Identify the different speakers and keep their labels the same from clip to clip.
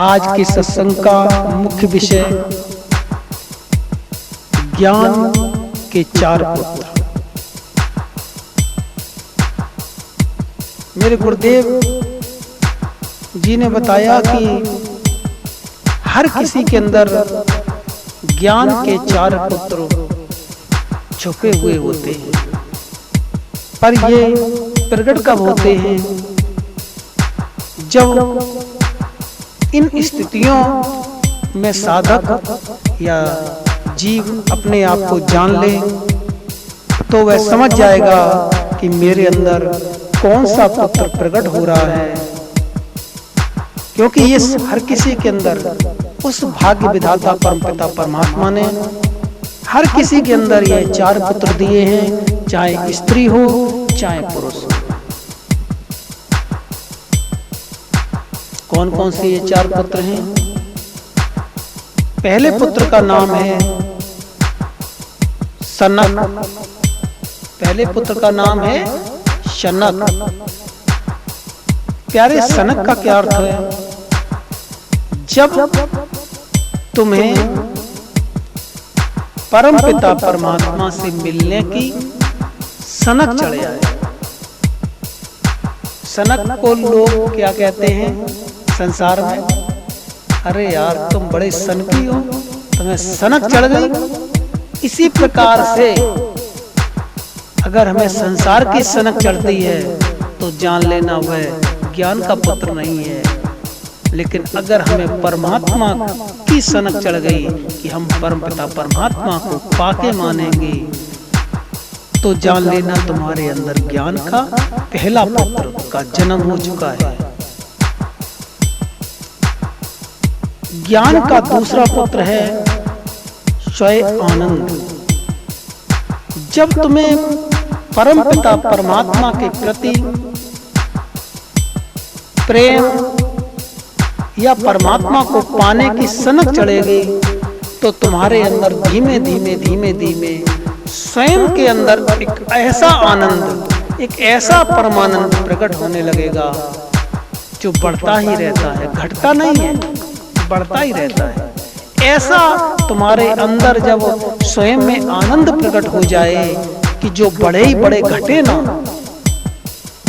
Speaker 1: आज के सत्संग का मुख्य विषय ज्ञान के चार पुत्र। मेरे गुरुदेव जी ने बताया कि हर किसी के अंदर ज्ञान के चार पुत्र छुपे हुए होते हैं, पर ये प्रकट कब होते हैं? जब इन स्थितियों में साधक या जीव अपने आप को जान ले तो वह समझ जाएगा कि मेरे अंदर कौन सा पुत्र प्रकट हो रहा है, क्योंकि ये हर किसी के अंदर उस भाग्य विधाता परमपिता परमात्मा ने हर किसी के अंदर ये चार पुत्र दिए हैं, चाहे स्त्री हो चाहे पुरुष हो। कौन कौन से ये चार पुत्र हैं? पहले पुत्र का नाम है सनक। पहले पुत्र का नाम है शनक। प्यारे सनक का क्या अर्थ है? जब तुम्हें परम पिता परमात्मा से मिलने की सनक चढ़ जाए। सनक को लोग क्या कहते हैं संसार में? अरे यार तुम बड़े सनकी हो, तुम्हें सनक चढ़ गई। इसी प्रकार से अगर हमें संसार की सनक चढ़ती है तो जान लेना वह ज्ञान का पुत्र नहीं है। लेकिन अगर हमें परमात्मा की सनक चढ़ गई कि हम परमपिता परमात्मा को पाके मानेंगे तो जान लेना तुम्हारे अंदर ज्ञान का पहला पुत्र का जन्म हो चुका है। ज्ञान का दूसरा पुत्र है स्वयं आनंद। जब तुम्हें परमपिता परमात्मा के प्रति प्रेम या परमात्मा को पाने की सनक चढ़ेगी तो तुम्हारे अंदर धीमे धीमे धीमे धीमे स्वयं के अंदर एक ऐसा आनंद, एक ऐसा परमानंद प्रकट होने लगेगा जो बढ़ता ही रहता है, घटता नहीं है, बढ़ता ही रहता है। ऐसा तुम्हारे अंदर जब स्वयं में आनंद प्रकट हो जाए कि जो बड़े ही बड़े घटे ना,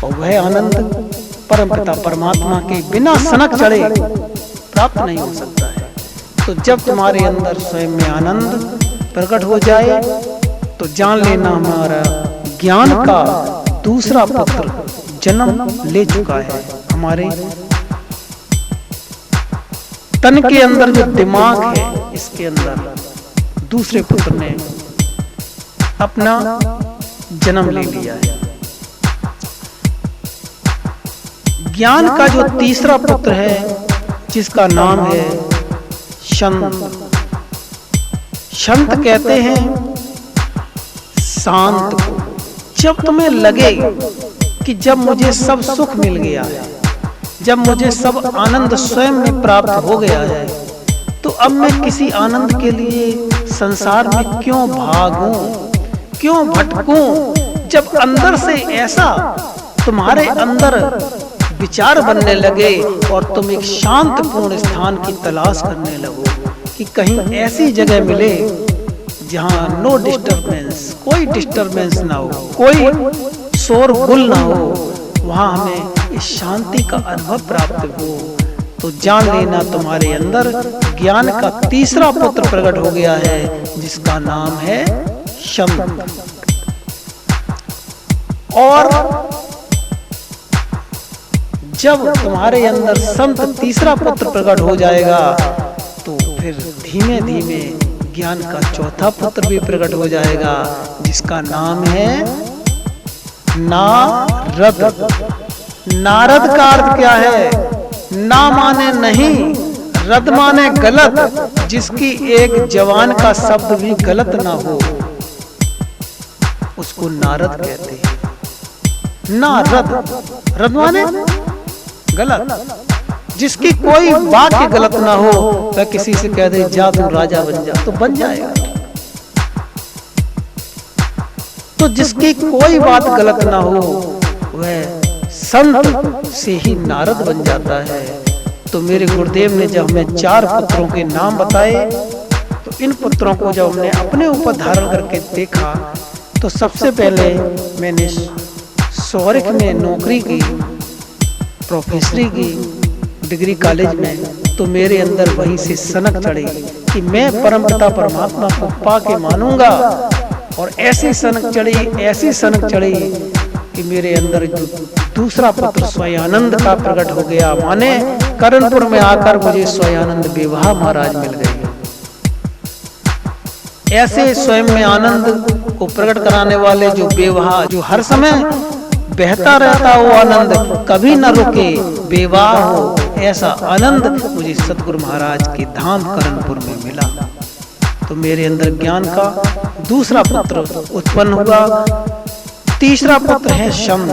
Speaker 1: और वह आनंद परमपिता परमात्मा के बिना सनक चढ़े प्राप्त नहीं हो सकता है। तो जब तुम्हारे अंदर स्वयं में आनंद प्रकट हो जाए तो जान लेना हमारा ज्ञान का दूसरा पुत्र जन्म ले चुका है। हमारे तन के अंदर जो दिमाग है, इसके अंदर दूसरे पुत्र ने अपना जन्म ले लिया है। ज्ञान का जो तीसरा पुत्र है जिसका नाम है शांत। शांत कहते हैं शांत को। जब तुम्हें लगे कि जब मुझे सब सुख मिल गया है, जब मुझे सब आनंद स्वयं में प्राप्त हो गया है, तो अब मैं किसी आनंद के लिए संसार में क्यों भागूं, क्यों भटकूं? जब अंदर से ऐसा तुम्हारे अंदर विचार बनने लगे और तुम एक शांतपूर्ण स्थान की तलाश करने लगो कि कहीं ऐसी जगह मिले जहां नो डिस्टरबेंस, कोई डिस्टरबेंस ना हो, कोई शोरगुल ना हो, वहां हमें इस शांति का अनुभव प्राप्त हो, तो जान लेना तुम्हारे अंदर ज्ञान का तीसरा पुत्र प्रकट हो गया है जिसका नाम है शांत। और जब तुम्हारे अंदर संत तीसरा पुत्र प्रकट हो जाएगा तो फिर धीमे धीमे ज्ञान का चौथा पुत्र भी प्रकट हो जाएगा जिसका नाम है नारद। नारद का अर्थ क्या है? ना माने नहीं, रद माने गलत, जिसकी एक जवान का शब्द भी गलत ना हो उसको नारद कहते हैं। नारद, रद माने गलत, जिसकी कोई वाक्य गलत ना हो, वह किसी से कह दे जा तू राजा बन जा तो बन जाएगा। तो जिसकी कोई बात गलत ना हो वह संत से ही नारद बन जाता है। तो मेरे गुरुदेव ने जब हमें 4 पुत्रों के नाम बताए, तो इन पुत्रों को जब हमने अपने ऊपर धारण करके देखा, तो सबसे पहले मैंने सौरिक में नौकरी की, प्रोफेसरी की डिग्री कॉलेज में। तो मेरे अंदर वहीं से सनक चढ़ी कि मैं परमपिता परमात्मा को पा के मानूंगा। और ऐसी सनक चढ़ी कि मेरे अंदर जो दूसरा पुत्र स्वयंआनंद का प्रकट हो गया। माने करणपुर में आकर मुझे स्वयंआनंद विवाह महाराज मिल गए। ऐसे स्वयं में आनंद को प्रकट कराने वाले जो बेवाह, जो हर समय बहता रहता वो आनंद, कभी न रुके, बेवाह हो, ऐसा आनंद मुझे सतगुरु महाराज के धाम करणपुर में मिला। तो मेरे अंदर ज्ञान का दूसरा पुत्र उत्पन्न हुआ। तीसरा पुत्र है शंत।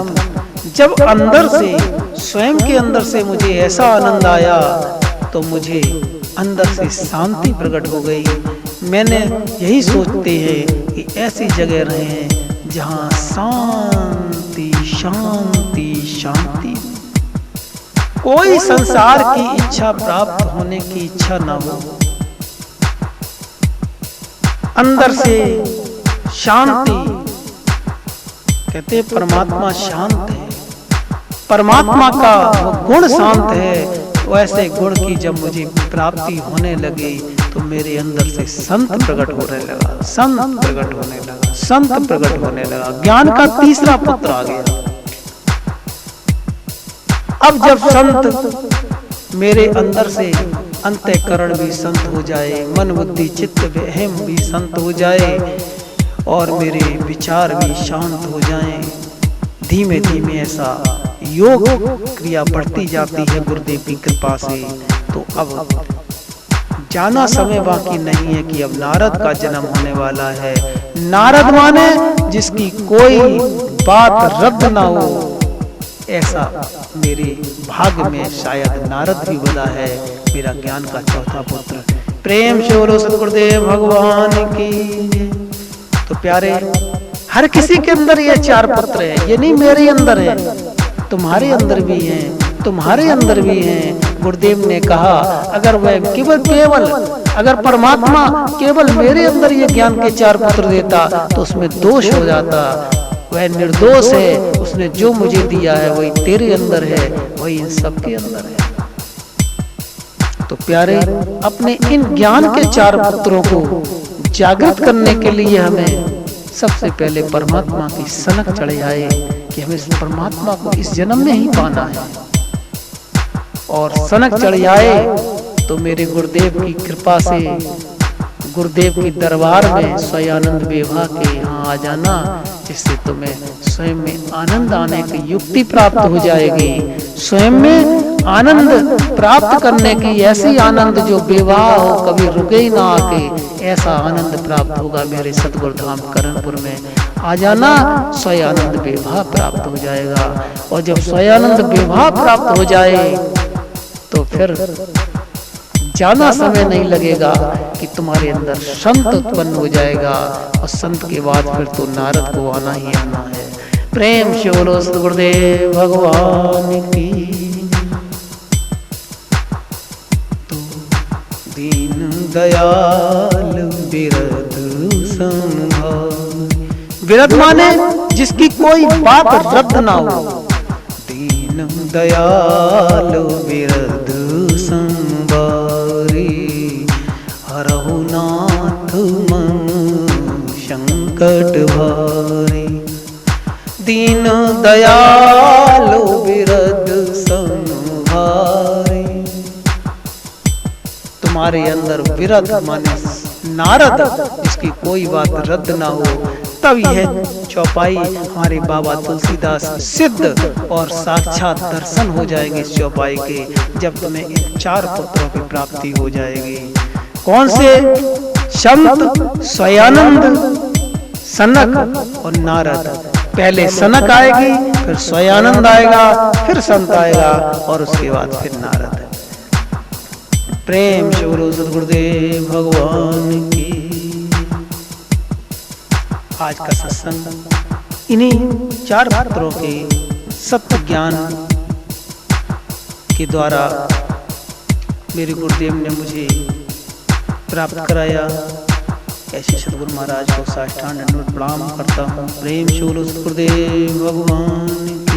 Speaker 1: जब अंदर से, स्वयं के अंदर से मुझे ऐसा आनंद आया, तो मुझे अंदर से शांति प्रकट हो गई। मैंने यही सोचते हैं कि ऐसी जगह रहे जहाँ शांति शांति शांति, कोई संसार की इच्छा प्राप्त होने की इच्छा ना हो, अंदर से शांति। कहते परमात्मा शांत है, परमात्मा का वो गुण शांत है। वैसे गुण की जब मुझे प्राप्ति होने लगी, तो मेरे अंदर से संत प्रकट होने लगा, संत प्रकट होने लगा, संत प्रकट होने लगा। ज्ञान का तीसरा पुत्र आ गया। अब जब संत मेरे अंदर से, अंतःकरण भी संत हो जाए, मन बुद्धि चित्त अहम भी संत हो जाए, और मेरे विचार भी शांत हो जाएं, धीमे धीमे ऐसा योग क्रिया बढ़ती जाती है गुरुदेव की कृपा से। तो अब जाना समय बाकी नहीं है कि अब नारद का जन्म होने वाला है। नारद माने जिसकी कोई बात रद्द ना हो, ऐसा मेरे भाग्य में शायद नारद भी बना है, मेरा ज्ञान का चौथा पुत्र। प्रेम से बोलो सतगुरुदेव भगवान की। तो प्यारे, हर किसी के अंदर ये 4 पुत्र है। ये नहीं मेरे अंदर है, तुम्हारे अंदर भी हैं, तुम्हारे अंदर भी हैं। गुरुदेव ने कहा अगर वह केवल अगर परमात्मा केवल मेरे अंदर ये ज्ञान के 4 पुत्र देता, तो उसमें दोष हो जाता। वह निर्दोष है, उसने जो मुझे दिया है वही तेरे अंदर है, वही इन सबके अंदर है। तो प्यारे, अपने इन ज्ञान के 4 पुत्रों को जागृत करने के लिए हमें सबसे पहले परमात्मा की सनक चढ़ जाए कि हमें परमात्मा को इस जन्म में ही पाना है। और सनक चढ़ जाए तो मेरे गुरुदेव की कृपा से, गुरुदेव के दरबार में स्वयंआनंद विवाह के यहाँ आ जाना, जिससे तुम्हें स्वयं में आनंद आने की युक्ति प्राप्त हो जाएगी। स्वयं में आनंद प्राप्त करने की ऐसी आनंद जो विवाह हो, कभी रुके ही ना आके, ऐसा आनंद प्राप्त होगा। मेरे सतगुरु धाम करणपुर में आ जाना, स्वयंआनंद विवाह प्राप्त हो जाएगा। और जब स्वयंआनंद विवाह प्राप्त हो जाए, तो फिर जाना समय नहीं लगेगा कि तुम्हारे अंदर संत उत्पन्न हो जाएगा। और संत के बाद फिर तो नारद को आना ही आना है। प्रेम से बोलो सतगुरुदेव भगवान की। तो दीन दयाल बिरद संभाल। बिरद माने जिसकी कोई बात रद्द ना हो। दीन दयाल बिरद संभारी, हरहु नाथ मन संकट भारी। दीन दयाल बिरद संभारी। तुम्हारे अंदर विरद माने नारद, जिसकी कोई बात रद्द ना हो। तब यह चौपाई हमारे बाबा तुलसीदास सिद्ध और साक्षात दर्शन हो जाएंगे इस चौपाई के, जब तुम्हें इन 4 पुत्रों की प्राप्ति हो जाएगी। कौन से? संत, स्वयंआनंद, सनक और नारद। पहले सनक आएगी, फिर स्वयंआनंद आएगा, फिर संत आएगा, और उसके बाद फिर नारद। प्रेम से बोलो सद्गुरुदेव भगवान की। आज का सत्संग इन्हीं 4 पुत्रों के सत्य ज्ञान के द्वारा मेरे गुरुदेव ने मुझे प्राप्त कराया। ऐसे सदगुरु महाराज को साष्टांग दंडवत प्रणाम करता हूँ। प्रेम से बोलो सद्गुरुदेव भगवान।